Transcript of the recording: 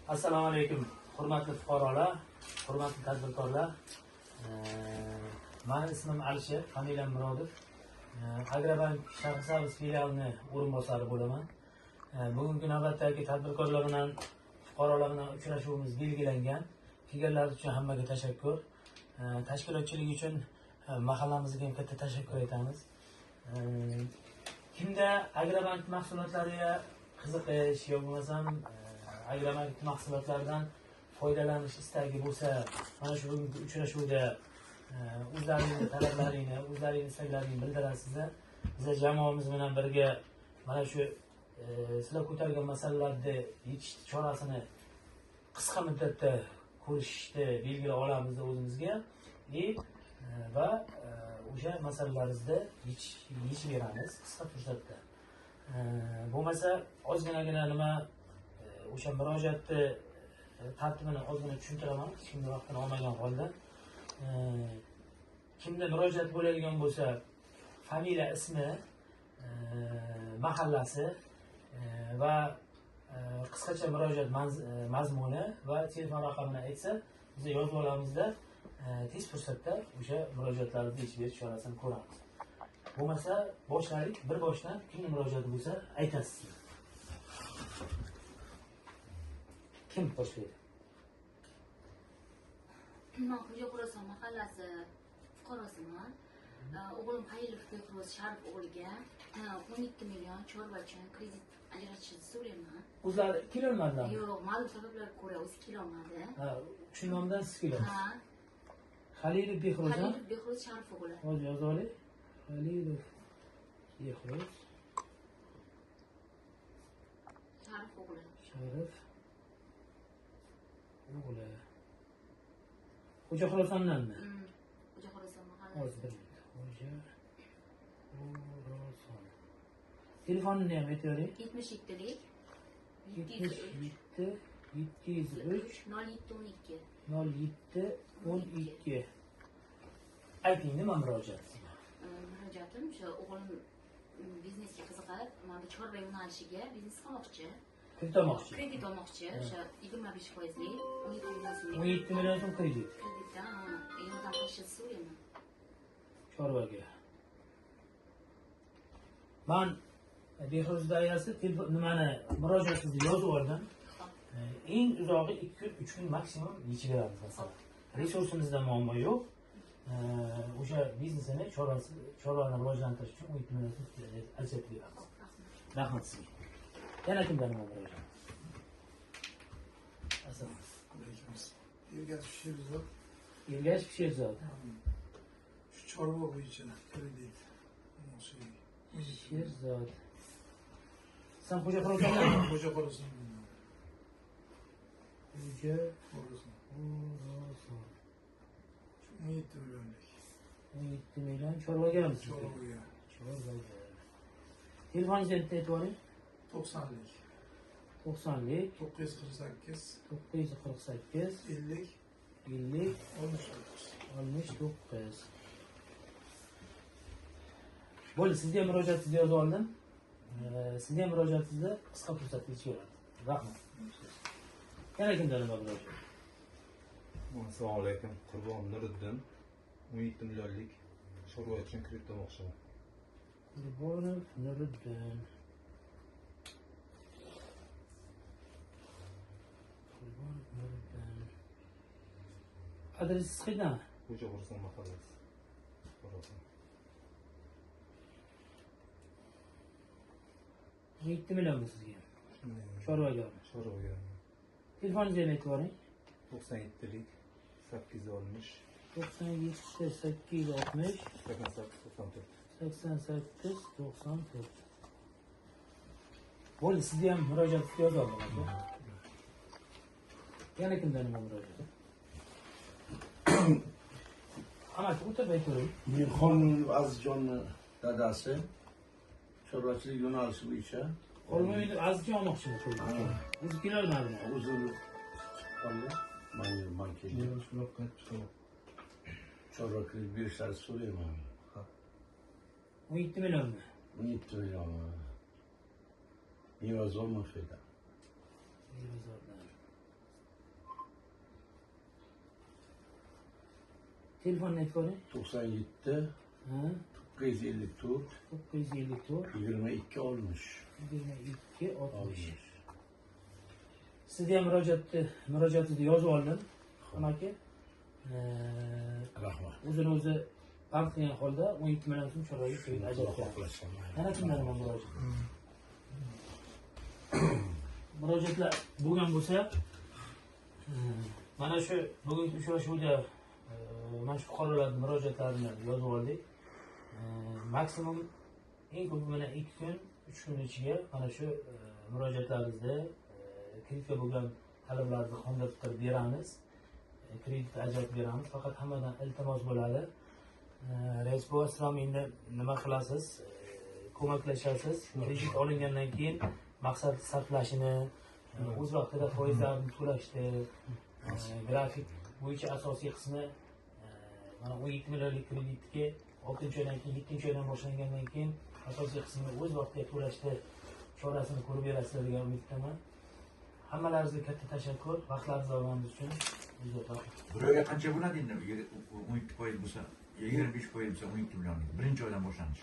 Assalomu alaykum, hurmatli fuqarolar, hurmatli tadbirkorlar. Meni ismim Alisher, familiyam Murodov. Agrobank Shahrisabz filialining o'rinbosari bo'laman. Bugungi navbatdagi tadbirkorlar bilan fuqarolar bilan uchrashuvimiz belgilangan. Kelganlar uchun hammaga tashakkur. Tashkilotchilik uchun mahallamizga ham katta tashakkur aytamiz. Kimda Agrobank mahsulotlariga qiziqish yoki bo'lmasam Agrobank mahsulotlaridan foydalanish istagi bo'lsa, mana shu uchrashuvda o'zlaringiz talablaringni, o'zlaringiz istaklaringizni bildirasizlar. Biz jamoamiz bilan birga mana shu sizlar ko'targan masalalarni yechish chorasini qisqa muddatda ko'rishishni belgilab olamiz o'zimizga va o'sha masalalaringizni yechib beramiz qisqa fursatda. Bo'lmasa ozginagina nima o'sha murojaatni tartibini ozgina tushuntiraman, kimda vaqtini olmagan holda. Kimda murojaat bo'ladigan bo'lsa, familiya, ismi, mahallasi va qisqacha murojaat mazmuni va telefon raqamini aytsa, biz yozib olamizda tez fursatda o'sha murojaatlarni yechib berish chorasini ko'ramiz. Bo'lmasa boshlaylik, bir boshdan kimning murojaati bo'lsa aytasiz. Kim boshlaydi? Men Xo'jaquroson mahallasi fuqarosiman. O'g'lim Hayilov Behrouz Sharif o'g'liga 12 million chorvachi kredit ajratishni so'rayman. O'zlari kelolmadilar? Yo'q, ma'lum sabablarga ko'ra o'zi kelolmadi. Shu nomdan siz kelasiz. Ha. Halilov Behrouz. Halilov Behrouz Sharif o'g'li. Hozir yozib oling. Halilov Behrouz Sharif o'g'li. Sharif o'g'li. Xo'jaquro'sondanmi? Xo'jaquro'son mahallasi. Hozir bir minut. Xo'jaquro'son. Telefonini ham aytavering. 77lik 77 703 0712. 0712. Ayting, nima murojaatingiz? Murojaatim o'sha o'g'lim biznesga qiziqib, mana bu chorva yo'nalishiga biznes qilmoqchi. Kredit olmoqchi. O'sha 25% 17 million so'm. 17 million so'm kredit. Kreditdan yordam qilishni so'rayman. Chorvaga. Men Behrouz dairasi nimani murojaatingizni yozib oldim. Eng uzog'i 2 kun, 3 kun maksimum yechib beramiz masalan. Resursimizda muammo yo'q. O'sha biznesini chorvani rivojlantirish uchun 17 million so'm ajratib beramiz. Rahmat sizga. Yana kimdan murojaat? Assalomu alaykum. Ergashev Sherzod. Shu chorva bo'yicha kredit. Sherzod. Sen Xo'jaquro'sondanmi? Xo'jaquro'son. Xo'jaquro'son. 17 millionlik. 17 million chorvaga misiz? Chorvaga. Telefoningizni aytib oling. 90lik. 90lik 948 948 50 50 69. Bo'ldi, sizga murojaatingizni yozib oldim. Sizga murojaatingizni qisqa fursatda yechib beradi. Rahmat. Yana kimdan murojaat? Assalomu alaykum. Qurbon Nuriddin 17 millionlik chorva uchun kredit olmoqchiman. Qurbonov Nuriddin. Adresingiz qayerdami? Xo'jaquro'son mahallasi. Xo'jaquro'son. 17 million sizga. Chorvaga. Chorvaga. Telefoningizni ham aytib oling. 97lik 860 97 860 88 88 94. Bo'ldi, sizga ham murojaat yozib oldim. Yana kimdan murojaat? Ama o'tirib aytavering. Mirxon Azizjonni dadasi chorvachilik yo'nalishi bo'yicha Olmaydi, Azizjon olmoqchiman. O'zi kelolmadimi? o'zi qoldi. Men keldim. Chorva kredit berishlarini so'rayman. 17 millionmi? 17 million. Mevazor Mufida. telefon aytib ko'ring. 97 Ha, 954 954 22 olmuş. 22 60. Sizni ham murojaatingizni yozib oldim. Amaki. Rahmat. O'zini o'zi band qilgan holda 17 million so'm chorvaga kredit ajratgan. Xohlasam. Yana kimlar bilan murojaat? Murojaatlar bo'lgan bo'lsa, mana shu bugungi uchrashuvda mana shu fuqarolarning murojaatlarini yozib oldik. Maksimum eng ko'p mana 2 kun, 3 kun ichiga mana shu murojaatlaringizni kreditga bo'lgan talablaringizni qondirib beramiz. Kredit ajratib beramiz. Faqat hammadan iltimos bo'ladi. Rais bu asrom endi nima qilasiz? Ko'maklashasiz. Kredit olingandan keyin maqsad sarflashini, o'z vaqtida foizlarni to'lashni, grafik bo'yicha asosiy qismi mana 17 millionlik kreditga 6-oydan keyin 7-oydan boshlangandan keyin asosiy qismini o'z vaqtida to'lashni chorasini ko'rib berasizlar degan umiddaman. Hammalaringizga katta tashakkur, vaqtlaringizni olganingiz uchun. Birovga qancha bo'ladi endi? 17% bo'lsa, 25% bo'lsa 17 million. Birinchi oydan boshlanish.